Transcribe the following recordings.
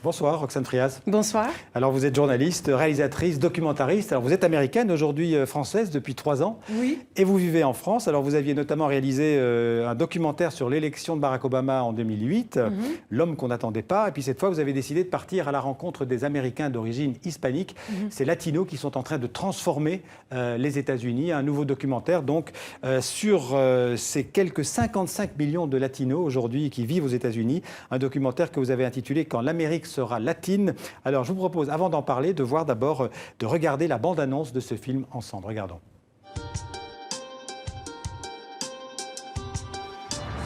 Bonsoir, Roxane Frias. Bonsoir. Alors, vous êtes journaliste, réalisatrice, documentariste. Alors, vous êtes américaine, aujourd'hui française, depuis 3 ans. Oui. Et vous vivez en France. Alors, vous aviez notamment réalisé un documentaire sur l'élection de Barack Obama en 2008, l'homme qu'on n'attendait pas. Et puis, cette fois, vous avez décidé de partir à la rencontre des Américains d'origine hispanique, ces latinos qui sont en train de transformer les États-Unis. Un nouveau documentaire, donc, sur ces quelques 55 millions de latinos aujourd'hui qui vivent aux États-Unis. Un documentaire que vous avez intitulé « Quand l'Amérique sera latine ». Alors, je vous propose, avant d'en parler, de voir d'abord, de regarder la bande-annonce de ce film ensemble. Regardons.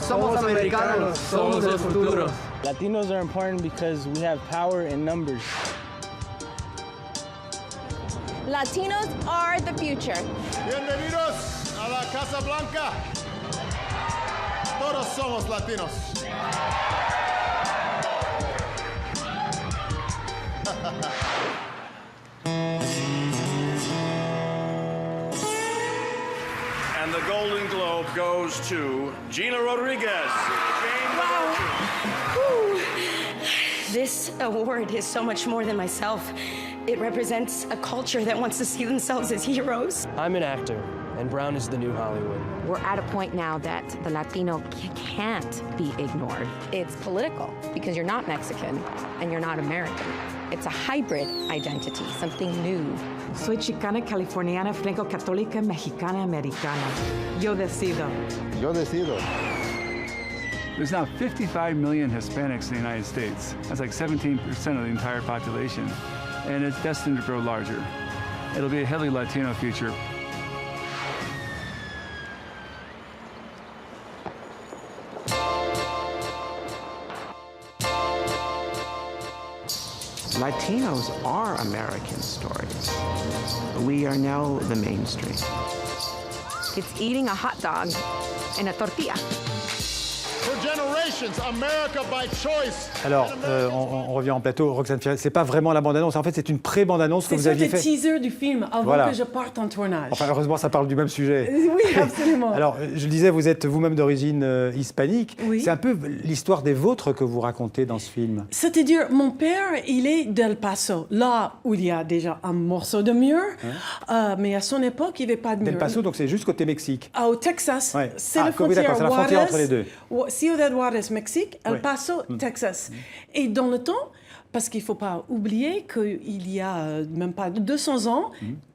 Somos americanos, somos el futuro. Latinos are important because we have power in numbers. Latinos are the future. Bienvenidos a la Casa Blanca. Todos somos latinos. And the Golden Globe goes to Gina Rodriguez. Wow. Whew. This award is so much more than myself. It represents a culture that wants to see themselves as heroes. I'm an actor, and Brown is the new Hollywood. We're at a point now that the Latino can't be ignored. It's political because you're not Mexican and you're not American. It's a hybrid identity, something new. Soy chicana, californiana, franco-católica, mexicana, americana. Yo decido. Yo decido. There's now 55 million Hispanics in the United States. That's like 17% of the entire population. And it's destined to grow larger. It'll be a heavily Latino future. Latinos are American stories. We are now the mainstream. It's eating a hot dog and a tortilla. For generations, America by choice. Alors, on revient en plateau. Roxane Frias, c'est pas vraiment la bande-annonce. En fait, c'est une pré-bande-annonce que vous aviez fait. C'est le teaser du film avant que je parte en tournage. Enfin, heureusement, ça parle du même sujet. Oui, absolument. Alors, je disais, vous êtes vous-même d'origine hispanique. Oui. C'est un peu l'histoire des vôtres que vous racontez dans ce film. C'est-à-dire, mon père, il est d'El Paso, là où il y a déjà un morceau de mur, mais à son époque, il n'y avait pas de mur. Del Paso, donc c'est juste côté Mexique. Au Texas, Ouais. c'est Ah, la oui, d'accord, frontière c'est la frontière entre les deux. Ciudad Juárez, Mexique, El Ouais. Paso, Texas. Et dans le temps, parce qu'il ne faut pas oublier qu'il y a même pas 200 ans,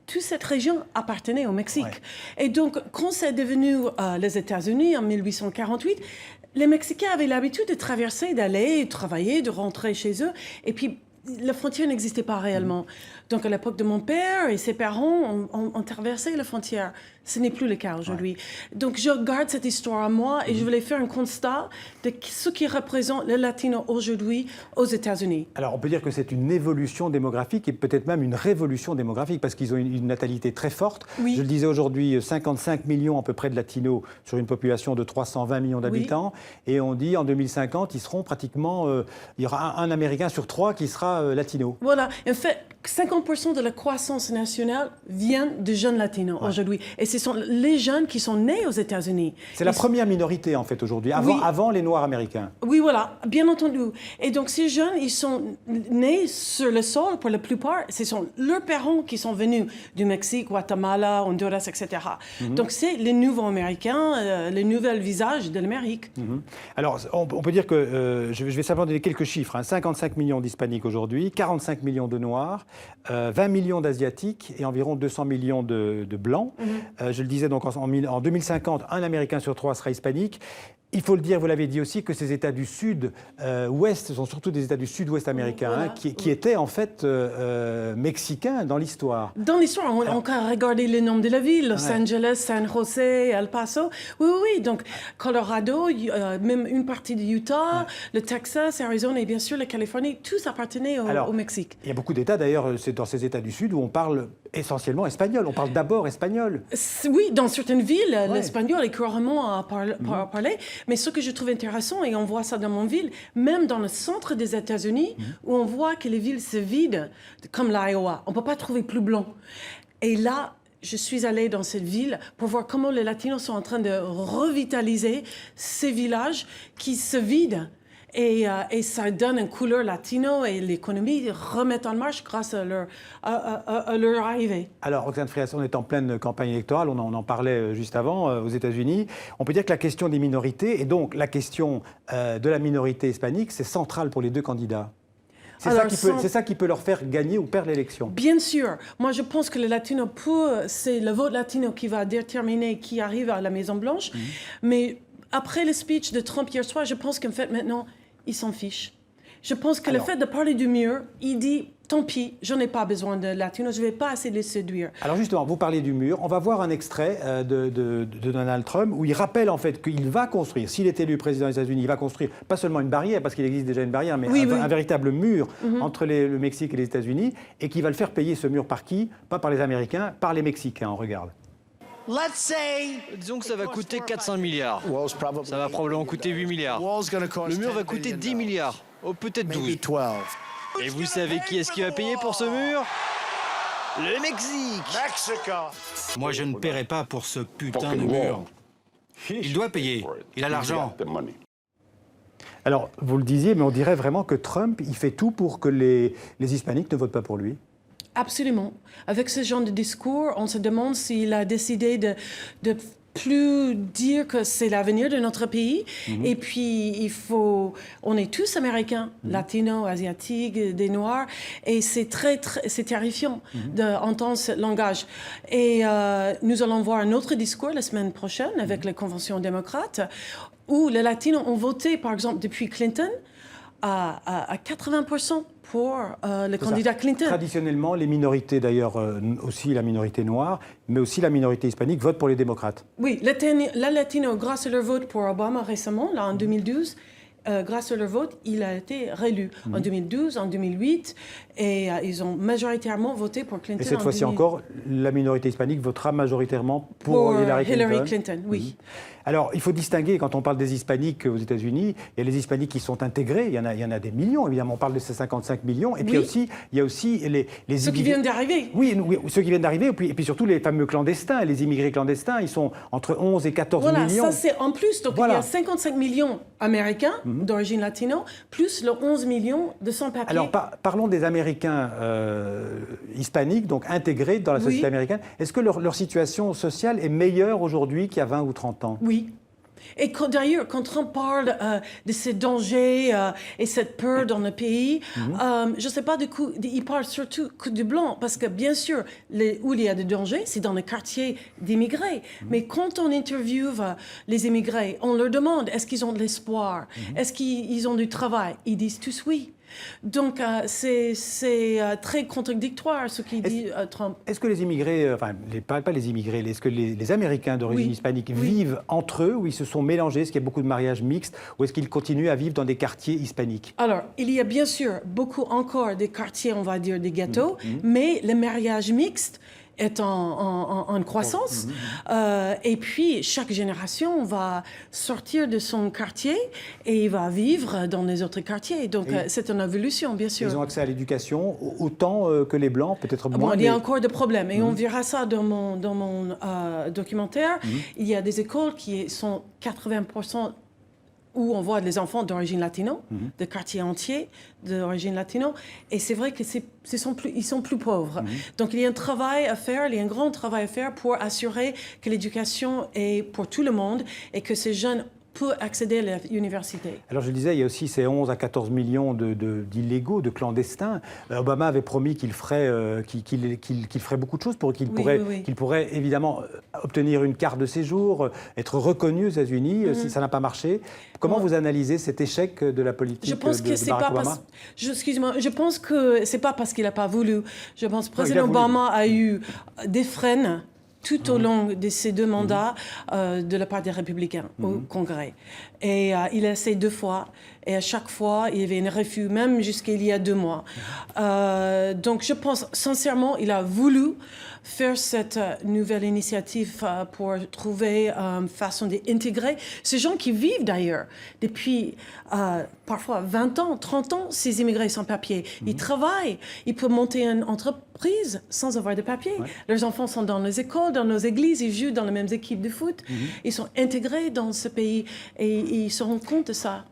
toute cette région appartenait au Mexique. Ouais. Et donc, quand c'est devenu les États-Unis en 1848, les Mexicains avaient l'habitude de traverser, d'aller travailler, de rentrer chez eux. Et puis, la frontière n'existait pas réellement. Donc, à l'époque de mon père et ses parents ont traversé la frontière. Ce n'est plus le cas aujourd'hui. Donc, je garde cette histoire à moi et je voulais faire un constat de ce qui représente le latino aujourd'hui aux États-Unis. Alors, on peut dire que c'est une évolution démographique et peut-être même une révolution démographique parce qu'ils ont une natalité très forte. Oui. Je le disais aujourd'hui, 55 millions à peu près de latinos sur une population de 320 millions d'habitants. Et on dit en 2050, ils seront pratiquement... il y aura un Américain sur 3 qui sera latino. Voilà. En fait, 50% de la croissance nationale vient de jeunes latinos aujourd'hui. Et ce sont les jeunes qui sont nés aux États-Unis. C'est la première minorité, en fait, aujourd'hui, avant les Noirs américains. Oui, voilà, bien entendu. Et donc, ces jeunes, ils sont nés sur le sol, pour la plupart. Ce sont leurs parents qui sont venus du Mexique, Guatemala, Honduras, etc. Donc, c'est les nouveaux Américains, le nouvel visage de l'Amérique. Alors, on peut dire que, je vais simplement donner quelques chiffres, 55 millions d'Hispaniques aujourd'hui, 45 millions de Noirs, 20 millions d'Asiatiques et environ 200 millions de Blancs. Je le disais, donc en 2050, un Américain sur 3 sera hispanique. Il faut le dire, vous l'avez dit aussi, que ces États du Sud-Ouest, ce sont surtout des États du Sud-Ouest américains, qui étaient en fait mexicains dans l'histoire. Dans l'histoire, on a regardé le nom de la ville, Los Angeles, San José, El Paso. Oui. Donc, Colorado, même une partie de Utah, le Texas, Arizona et bien sûr la Californie, tous appartenaient au Mexique. Il y a beaucoup d'États, d'ailleurs, c'est dans ces États du Sud où on parle essentiellement espagnol. On parle d'abord espagnol. Oui, dans certaines villes, l'espagnol est couramment parlé. Mais ce que je trouve intéressant, et on voit ça dans mon ville, même dans le centre des États-Unis, où on voit que les villes se vident, comme l'Iowa, on ne peut pas trouver plus blanc. Et là, je suis allée dans cette ville pour voir comment les Latinos sont en train de revitaliser ces villages qui se vident. Et ça donne une couleur latino et l'économie remet en marche grâce à leur arrivée. Alors, Roxane Frias, on est en pleine campagne électorale, on en parlait juste avant aux États-Unis. On peut dire que la question des minorités, et donc la question de la minorité hispanique, c'est central pour les deux candidats. C'est ça qui peut leur faire gagner ou perdre l'élection. Bien sûr. Moi, je pense que le latino, c'est le vote latino qui va déterminer qui arrive à la Maison-Blanche. Mais après le speech de Trump hier soir, je pense qu'en fait, maintenant, il s'en fiche. Je pense que le fait de parler du mur, il dit, tant pis, je n'ai pas besoin de latino, je ne vais pas assez les séduire. Alors justement, vous parlez du mur. On va voir un extrait de Donald Trump où il rappelle en fait qu'il va construire, s'il est élu président des États-Unis, il va construire pas seulement une barrière, parce qu'il existe déjà une barrière, mais un véritable mur entre le Mexique et les États-Unis, et qu'il va le faire payer ce mur par qui? Pas par les Américains, par les Mexicains. On regarde. Disons que ça va coûter 400 milliards. Ça va probablement coûter 8 milliards. Le mur va coûter 10 milliards. Oh, peut-être 12. Et vous savez qui est-ce qui va payer pour ce mur? Le Mexique. Moi, je ne paierai pas pour ce putain de mur. Il doit payer. Il a l'argent. Alors, vous le disiez, mais on dirait vraiment que Trump, il fait tout pour que les hispaniques ne votent pas pour lui. Absolument. Avec ce genre de discours, on se demande s'il a décidé de plus dire que c'est l'avenir de notre pays. Et puis, on est tous américains, latinos, asiatiques, des noirs, et c'est c'est terrifiant d'entendre ce langage. Et nous allons voir un autre discours la semaine prochaine avec la Convention démocrate, où les latinos ont voté, par exemple, depuis Clinton, à 80% pour le candidat Clinton. Traditionnellement, les minorités, d'ailleurs, aussi la minorité noire, mais aussi la minorité hispanique, votent pour les démocrates. Oui, la latino, grâce à leur vote pour Obama récemment, là, en 2012, grâce à leur vote, il a été réélu en 2012, en 2008, et ils ont majoritairement voté pour Clinton. Et cette fois-ci encore, la minorité hispanique votera majoritairement pour Hillary Clinton. Oui. Alors, il faut distinguer, quand on parle des hispaniques aux États-Unis, il y a les hispaniques qui sont intégrés, il y en a des millions, évidemment, on parle de ces 55 millions, et puis il y a aussi les ceux qui viennent d'arriver. Oui, ceux qui viennent d'arriver, et puis surtout les fameux clandestins, les immigrés clandestins, ils sont entre 11 et 14 millions. Voilà, ça c'est en plus, donc il y a 55 millions américains d'origine latino, plus le 11 millions de sans-papiers. Alors, parlons des Américains hispaniques, donc intégrés dans la société américaine. Est-ce que leur situation sociale est meilleure aujourd'hui qu'il y a 20 ou 30 ans? Oui. Et d'ailleurs, quand Trump parle de ces dangers et cette peur dans le pays, je ne sais pas du coup, il parle surtout que du blanc, parce que bien sûr, où il y a des dangers, c'est dans les quartiers d'immigrés. Mais quand on interviewe les immigrés, on leur demande, est-ce qu'ils ont de l'espoir? Est-ce qu'ils ont du travail? Ils disent tous oui. Donc, c'est très contradictoire ce qu'il dit Trump. Est-ce que les immigrés, pas les immigrés, est-ce que les Américains d'origine hispanique vivent entre eux, ou ils se sont mélangés, est-ce qu'il y a beaucoup de mariages mixtes, ou est-ce qu'ils continuent à vivre dans des quartiers hispaniques? Alors, il y a bien sûr beaucoup encore des quartiers, on va dire, des ghettos, mais le mariage mixte est en croissance. Et puis, chaque génération va sortir de son quartier et va vivre dans les autres quartiers. Donc, c'est une évolution, bien sûr. Ils ont accès à l'éducation autant que les Blancs, peut-être moins. Bon, il y a encore des problèmes. Et on verra ça dans mon documentaire. Il y a des écoles qui sont 80% où on voit des enfants d'origine latino, de quartiers entiers d'origine latino, et c'est vrai qu'ils sont plus pauvres. Donc il y a un travail à faire, il y a un grand travail à faire pour assurer que l'éducation est pour tout le monde et que ces jeunes peuvent accéder à l'université. Alors je le disais, il y a aussi ces 11 à 14 millions d'illégaux, de clandestins. Obama avait promis qu'il ferait beaucoup de choses pour qu'il pourrait évidemment obtenir une carte de séjour, être reconnu aux États-Unis. Ça n'a pas marché. Comment vous analysez cet échec de la politique de Barack Obama? Excuse-moi, je pense que c'est pas parce qu'il n'a pas voulu. Je pense que le président Obama a eu des freins tout au long de ces deux mandats de la part des républicains au Congrès. Et il a essayé 2 fois, et à chaque fois, il y avait un refus, même jusqu'à il y a 2 mois. Donc je pense sincèrement, il a voulu faire cette nouvelle initiative pour trouver une façon d'intégrer ces gens qui vivent d'ailleurs depuis parfois 20 ans, 30 ans, ces immigrés sans papier. Ils travaillent, ils peuvent monter une entreprise sans avoir de papier. Leurs enfants sont dans les écoles, dans nos églises, ils jouent dans les mêmes équipes de foot. Ils sont intégrés dans ce pays et ils se rendent compte de ça.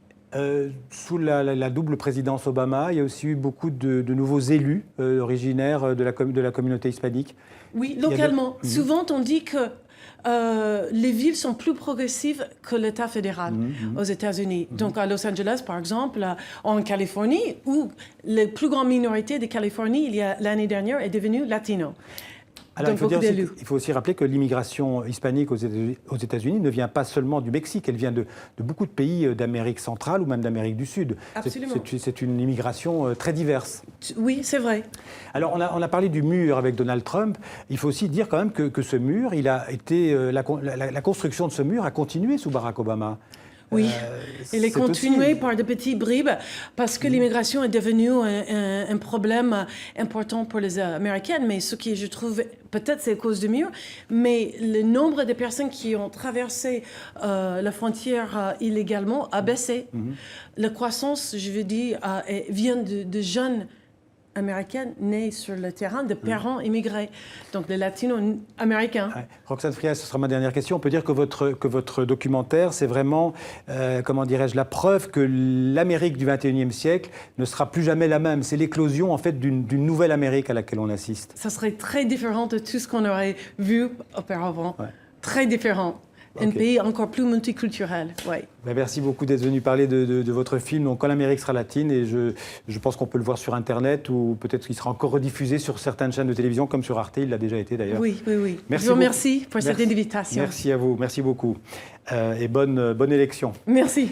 Sous la double présidence Obama, il y a aussi eu beaucoup de nouveaux élus originaires de la communauté hispanique. Oui, localement. Souvent, on dit que les villes sont plus progressives que l'État fédéral aux États-Unis. Donc, à Los Angeles, par exemple, en Californie, où la plus grande minorité de Californie, l'année dernière, est devenue latino. Alors, il faut aussi rappeler que l'immigration hispanique aux États-Unis ne vient pas seulement du Mexique, elle vient de beaucoup de pays d'Amérique centrale ou même d'Amérique du Sud. Absolument. C'est une immigration très diverse. Oui, c'est vrai. Alors, on a parlé du mur avec Donald Trump. Il faut aussi dire quand même que ce mur, la construction de ce mur a continué sous Barack Obama. Oui, il est continué par de petits bribes parce que l'immigration est devenue un problème important pour les Américains. Mais ce qui, je trouve, peut-être c'est à cause du mur, mais le nombre de personnes qui ont traversé la frontière illégalement a baissé. La croissance, je veux dire, vient de jeunes américaines nés sur le terrain de parents immigrés, donc des latino-américains. Ouais. Roxane Frias, ce sera ma dernière question. On peut dire que votre documentaire, c'est vraiment, comment dirais-je, la preuve que l'Amérique du XXIe siècle ne sera plus jamais la même. C'est l'éclosion, en fait, d'une nouvelle Amérique à laquelle on assiste. Ça serait très différent de tout ce qu'on aurait vu auparavant. Ouais. Très différent. Un pays encore plus multiculturel, oui. Ben merci beaucoup d'être venu parler de votre film, donc Quand l'Amérique sera latine, et je pense qu'on peut le voir sur Internet, ou peut-être qu'il sera encore rediffusé sur certaines chaînes de télévision, comme sur Arte, il l'a déjà été d'ailleurs. Oui, oui, oui. Merci je vous remercie pour cette invitation. Merci à vous, merci beaucoup. Et bonne élection. Merci.